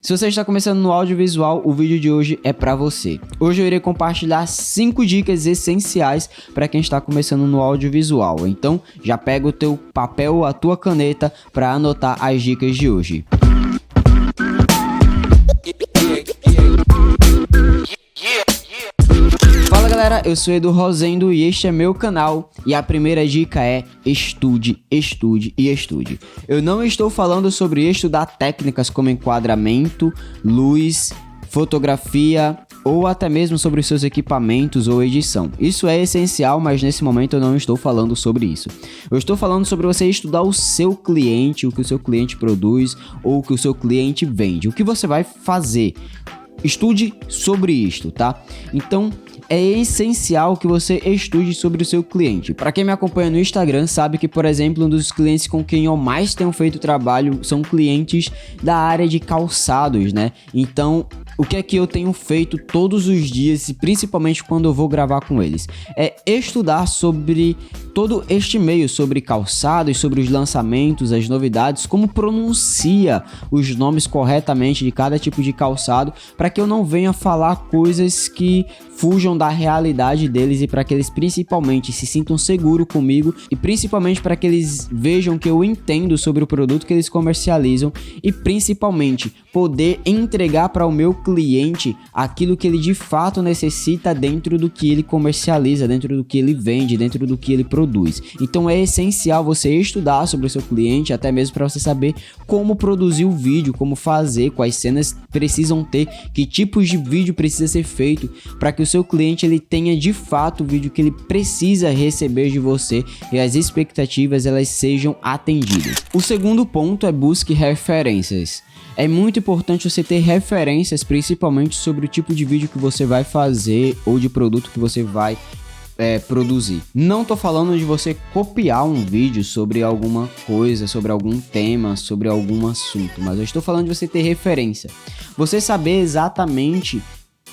Se você está começando no audiovisual, o vídeo de hoje é para você. Hoje eu irei compartilhar 5 dicas essenciais para quem está começando no audiovisual. Então, já pega o teu papel ou a tua caneta para anotar as dicas de hoje. Fala galera, eu sou Edu Rosendo e este é meu canal e a primeira dica é estude, estude e estude. Eu não estou falando sobre estudar técnicas como enquadramento, luz, fotografia ou até mesmo sobre os seus equipamentos ou edição. Isso é essencial, mas nesse momento eu não estou falando sobre isso. Eu estou falando sobre você estudar o seu cliente, o que o seu cliente produz ou o que o seu cliente vende. O que você vai fazer? Estude sobre isto, tá? Então, é essencial que você estude sobre o seu cliente. Para quem me acompanha no Instagram sabe que, por exemplo, um dos clientes com quem eu mais tenho feito trabalho são clientes da área de calçados, né? Então, o que é que eu tenho feito todos os dias e principalmente quando eu vou gravar com eles? É estudar sobre todo este meio, sobre calçados, sobre os lançamentos, as novidades, como pronuncia os nomes corretamente de cada tipo de calçado, para que eu não venha falar coisas que fujam da realidade deles e para que eles principalmente se sintam seguros comigo e principalmente para que eles vejam que eu entendo sobre o produto que eles comercializam e principalmente poder entregar para o meu cliente aquilo que ele de fato necessita dentro do que ele comercializa, dentro do que ele vende, dentro do que ele produz. Então é essencial você estudar sobre o seu cliente, até mesmo para você saber como produzir o vídeo, como fazer, quais cenas precisam ter, que tipos de vídeo precisa ser feito para que o seu cliente ele tenha de fato o vídeo que ele precisa receber de você e as expectativas elas sejam atendidas. O segundo ponto é busque referências. É muito importante você ter referências, principalmente sobre o tipo de vídeo que você vai fazer ou de produto que você vai produzir. Não tô falando de você copiar um vídeo sobre alguma coisa, sobre algum tema, sobre algum assunto, mas eu estou falando de você ter referência. Você saber exatamente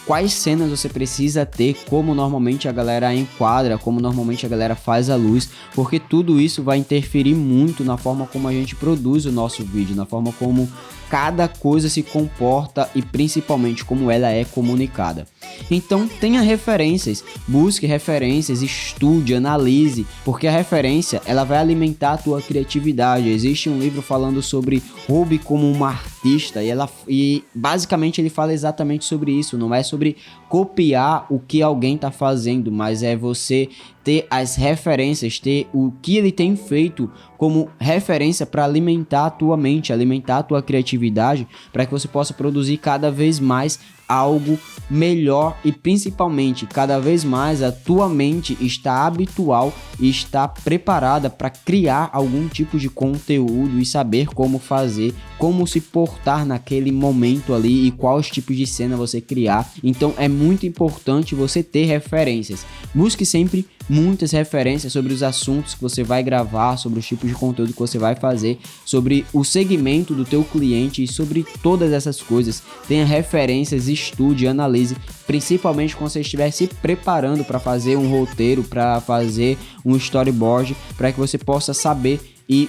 quais cenas você precisa ter, como normalmente a galera enquadra, como normalmente a galera faz a luz, porque tudo isso vai interferir muito na forma como a gente produz o nosso vídeo, na forma como cada coisa se comporta e principalmente como ela é comunicada. Então tenha referências, busque referências, estude, analise, porque a referência ela vai alimentar a tua criatividade. Existe um livro falando sobre Ruby como uma artista e basicamente ele fala exatamente sobre isso. Não é sobre copiar o que alguém está fazendo, mas é você ter as referências, ter o que ele tem feito como referência para alimentar a tua mente, alimentar a tua criatividade, para que você possa produzir cada vez mais algo melhor e principalmente cada vez mais a tua mente está habitual e está preparada para criar algum tipo de conteúdo e saber como fazer, como se portar naquele momento ali e quais tipos de cena você criar. Então é muito importante você ter referências. Busque sempre muitas referências sobre os assuntos que você vai gravar, sobre os tipos de conteúdo que você vai fazer, sobre o segmento do teu cliente e sobre todas essas coisas. Tenha referências, estude, analise, principalmente quando você estiver se preparando para fazer um roteiro, para fazer um storyboard, para que você possa saber e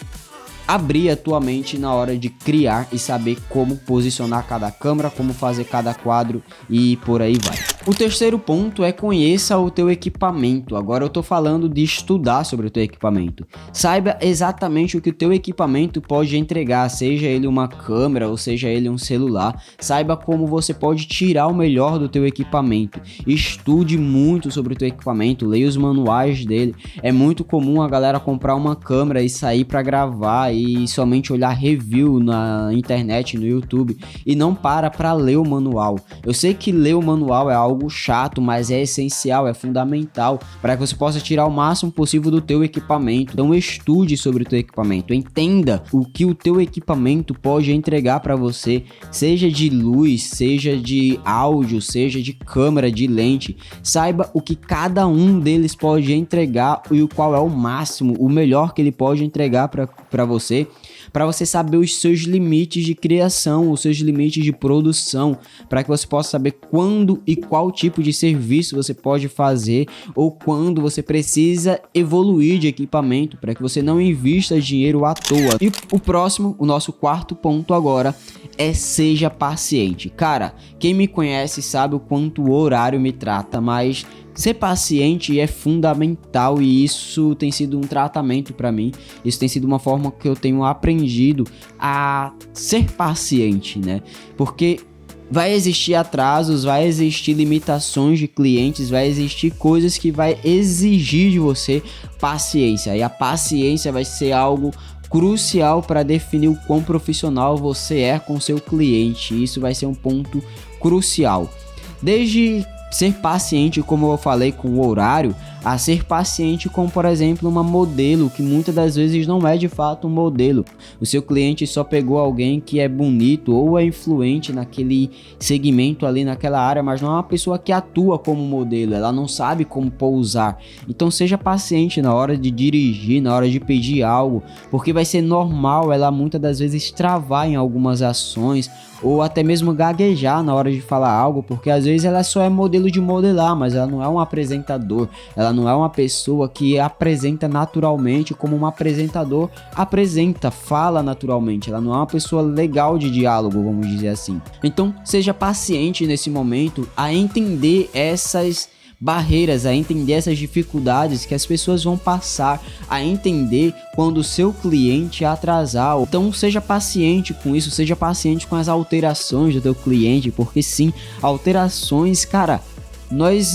abrir a tua mente na hora de criar e saber como posicionar cada câmera, como fazer cada quadro e por aí vai. O terceiro ponto é conheça o teu equipamento. Agora eu tô falando de estudar sobre o teu equipamento. Saiba exatamente o que o teu equipamento pode entregar, seja ele uma câmera ou seja ele um celular. Saiba como você pode tirar o melhor do teu equipamento. Estude muito sobre o teu equipamento, leia os manuais dele. É muito comum a galera comprar uma câmera e sair para gravar e somente olhar review na internet, no YouTube e não para ler o manual. Eu sei que ler o manual é algo chato, mas é essencial, é fundamental para que você possa tirar o máximo possível do teu equipamento. Então estude sobre o teu equipamento, entenda o que o teu equipamento pode entregar para você, seja de luz, seja de áudio, seja de câmera, de lente. Saiba o que cada um deles pode entregar e o qual é o máximo, o melhor que ele pode entregar para você, para você saber os seus limites de criação, os seus limites de produção, para que você possa saber quando e qual tipo de serviço você pode fazer ou quando você precisa evoluir de equipamento, para que você não invista dinheiro à toa. E o nosso quarto ponto agora é seja paciente. Cara, quem me conhece sabe o quanto o horário me trata, mas ser paciente é fundamental e isso tem sido um tratamento para mim. Isso tem sido uma forma que eu tenho aprendido a ser paciente, né? Porque vai existir atrasos, vai existir limitações de clientes, vai existir coisas que vai exigir de você paciência. E a paciência vai ser algo crucial para definir o quão profissional você é com seu cliente. Isso vai ser um ponto crucial. Desde ser paciente, como eu falei, com o horário, a ser paciente com, por exemplo, uma modelo que muitas das vezes não é de fato um modelo. O seu cliente só pegou alguém que é bonito ou é influente naquele segmento ali, naquela área, mas não é uma pessoa que atua como modelo, ela não sabe como pousar. Então seja paciente na hora de dirigir, na hora de pedir algo, porque vai ser normal ela muitas das vezes travar em algumas ações ou até mesmo gaguejar na hora de falar algo, porque às vezes ela só é modelo de modelar, mas ela não é um apresentador, ela não é uma pessoa que apresenta naturalmente como um apresentador apresenta, fala naturalmente, ela não é uma pessoa legal de diálogo, vamos dizer assim. Então seja paciente nesse momento a entender essas barreiras, a entender essas dificuldades que as pessoas vão passar, a entender quando o seu cliente atrasar. Então seja paciente com isso, seja paciente com as alterações do teu cliente, porque sim, alterações, cara,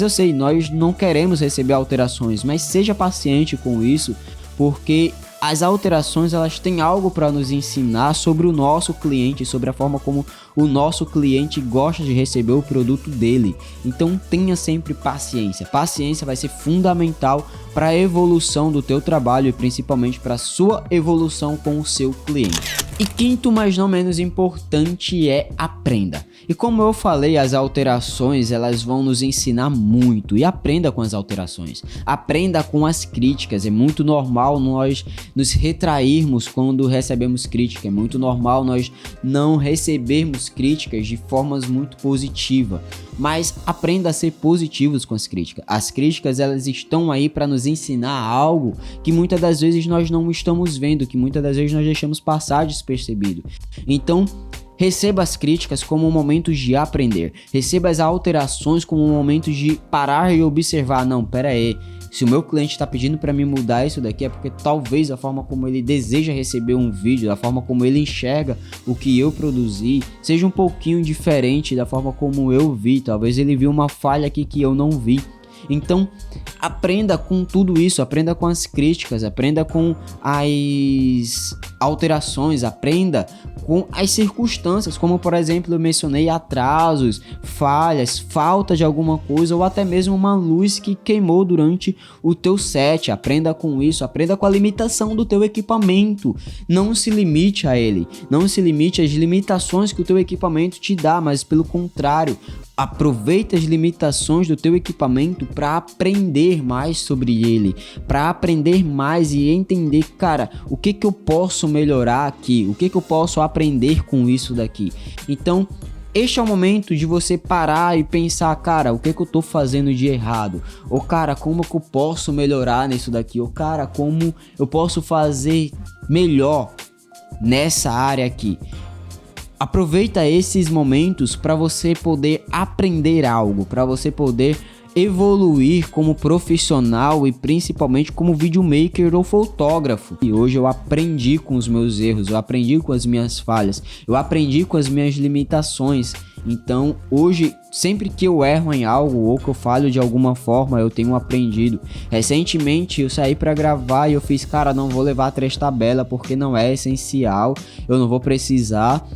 eu sei, nós não queremos receber alterações, mas seja paciente com isso, porque as alterações elas têm algo para nos ensinar sobre o nosso cliente, sobre a forma como o nosso cliente gosta de receber o produto dele. Então tenha sempre paciência. Paciência vai ser fundamental para a evolução do teu trabalho e principalmente para a sua evolução com o seu cliente. E quinto, mas não menos importante, é aprenda. E como eu falei, as alterações elas vão nos ensinar muito, e aprenda com as alterações, aprenda com as críticas. É muito normal nós nos retrairmos quando recebemos crítica, é muito normal nós não recebermos críticas de formas muito positivas, mas aprenda a ser positivos com as críticas. As críticas elas estão aí para nos ensinar algo que muitas das vezes nós não estamos vendo, que muitas das vezes nós deixamos passar despercebido. Então receba as críticas como um momento de aprender. Receba as alterações como um momento de parar e observar. Não, pera aí. Se o meu cliente está pedindo para mim mudar isso daqui é porque talvez a forma como ele deseja receber um vídeo, da forma como ele enxerga o que eu produzi, seja um pouquinho diferente da forma como eu vi. Talvez ele viu uma falha aqui que eu não vi. Então, aprenda com tudo isso, aprenda com as críticas, aprenda com as alterações, aprenda com as circunstâncias, como por exemplo eu mencionei atrasos, falhas, falta de alguma coisa ou até mesmo uma luz que queimou durante o teu set. Aprenda com isso, aprenda com a limitação do teu equipamento. Não se limite a ele, não se limite às limitações que o teu equipamento te dá, mas pelo contrário, aproveita as limitações do teu equipamento para aprender mais sobre ele, para aprender mais e entender, cara, o que eu posso melhorar aqui, o que eu posso aprender com isso daqui. Então, este é o momento de você parar e pensar, cara, o que eu tô fazendo de errado? Ou, cara, como que eu posso melhorar nisso daqui? Ou, cara, como eu posso fazer melhor nessa área aqui? Aproveita esses momentos para você poder aprender algo, para você poder evoluir como profissional e principalmente como videomaker ou fotógrafo. E hoje eu aprendi com os meus erros, eu aprendi com as minhas falhas, eu aprendi com as minhas limitações. Então hoje, sempre que eu erro em algo ou que eu falho de alguma forma, eu tenho aprendido. Recentemente eu saí para gravar e eu fiz, cara, não vou levar 3 tabelas porque não é essencial, eu não vou precisar.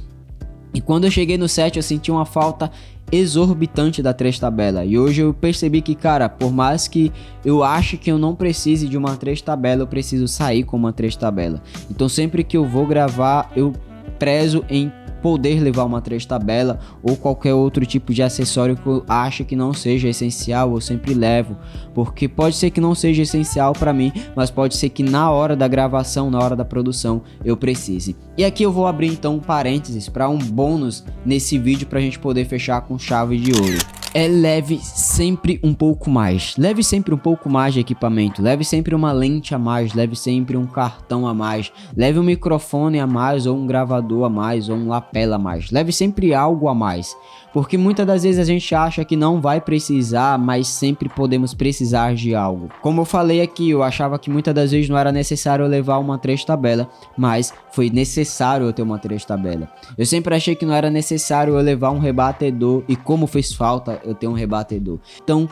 E quando eu cheguei no set eu senti uma falta exorbitante da 3 tabela. E hoje eu percebi que, cara, por mais que eu ache que eu não precise de uma 3 tabela, eu preciso sair com uma 3 tabela. Então sempre que eu vou gravar, eu prezo em poder levar uma 3 tabela ou qualquer outro tipo de acessório que eu acho que não seja essencial, eu sempre levo, porque pode ser que não seja essencial para mim, mas pode ser que na hora da gravação, na hora da produção, eu precise. E aqui eu vou abrir então um parênteses para um bônus nesse vídeo para a gente poder fechar com chave de ouro. Leve sempre um pouco mais, leve sempre um pouco mais de equipamento, leve sempre uma lente a mais, leve sempre um cartão a mais, leve um microfone a mais, ou um gravador a mais, ou um lapela a mais, leve sempre algo a mais, porque muitas das vezes a gente acha que não vai precisar, mas sempre podemos precisar de algo. Como eu falei aqui, eu achava que muitas das vezes não era necessário eu levar uma 3 tabela, mas foi necessário eu ter uma 3 tabela. Eu sempre achei que não era necessário eu levar um rebatedor, e como fez falta eu ter um rebatedor. Então,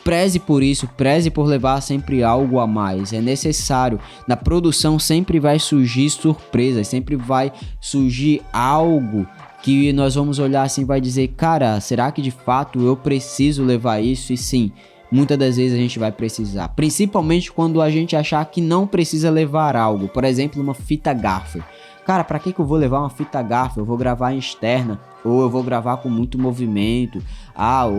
preze por isso, preze por levar sempre algo a mais. É necessário. Na produção sempre vai surgir surpresas, sempre vai surgir algo que nós vamos olhar assim e vai dizer, cara, será que de fato eu preciso levar isso? E sim, muitas das vezes a gente vai precisar, principalmente quando a gente achar que não precisa levar algo, por exemplo, uma fita gaffer. Cara, pra que eu vou levar uma fita gaffer? Eu vou gravar em externa, ou eu vou gravar com muito movimento,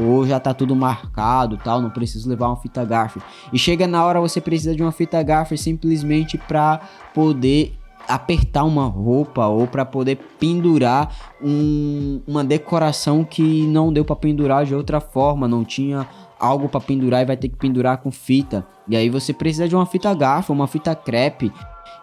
ou já tá tudo marcado, tal, não preciso levar uma fita gaffer. E chega na hora você precisa de uma fita gaffer simplesmente pra poder apertar uma roupa ou para poder pendurar uma decoração que não deu para pendurar de outra forma, não tinha algo para pendurar e vai ter que pendurar com fita. E aí você precisa de uma fita gaffer, uma fita crepe,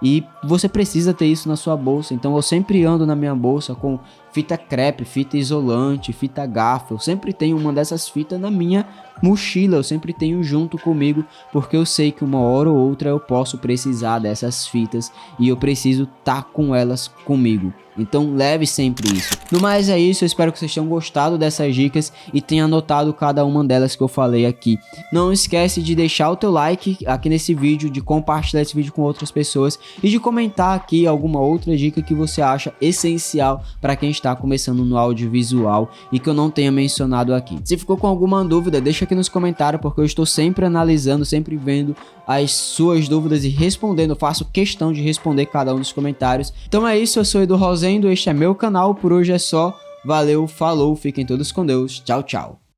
e você precisa ter isso na sua bolsa. Então eu sempre ando na minha bolsa com fita crepe, fita isolante, fita gaffer. Eu sempre tenho uma dessas fitas na minha mochila, eu sempre tenho junto comigo, porque eu sei que uma hora ou outra eu posso precisar dessas fitas e eu preciso estar com elas comigo. Então leve sempre isso. No mais é isso, eu espero que vocês tenham gostado dessas dicas e tenham anotado cada uma delas que eu falei aqui. Não esquece de deixar o teu like aqui nesse vídeo, de compartilhar esse vídeo com outras pessoas e de comentar aqui alguma outra dica que você acha essencial para quem está começando no audiovisual e que eu não tenha mencionado aqui. Se ficou com alguma dúvida, deixa aqui nos comentários, porque eu estou sempre analisando, sempre vendo as suas dúvidas e respondendo. Eu faço questão de responder cada um dos comentários. Então é isso, eu sou Edu Rosendo, este é meu canal, por hoje é só. Valeu, falou, fiquem todos com Deus, tchau, tchau.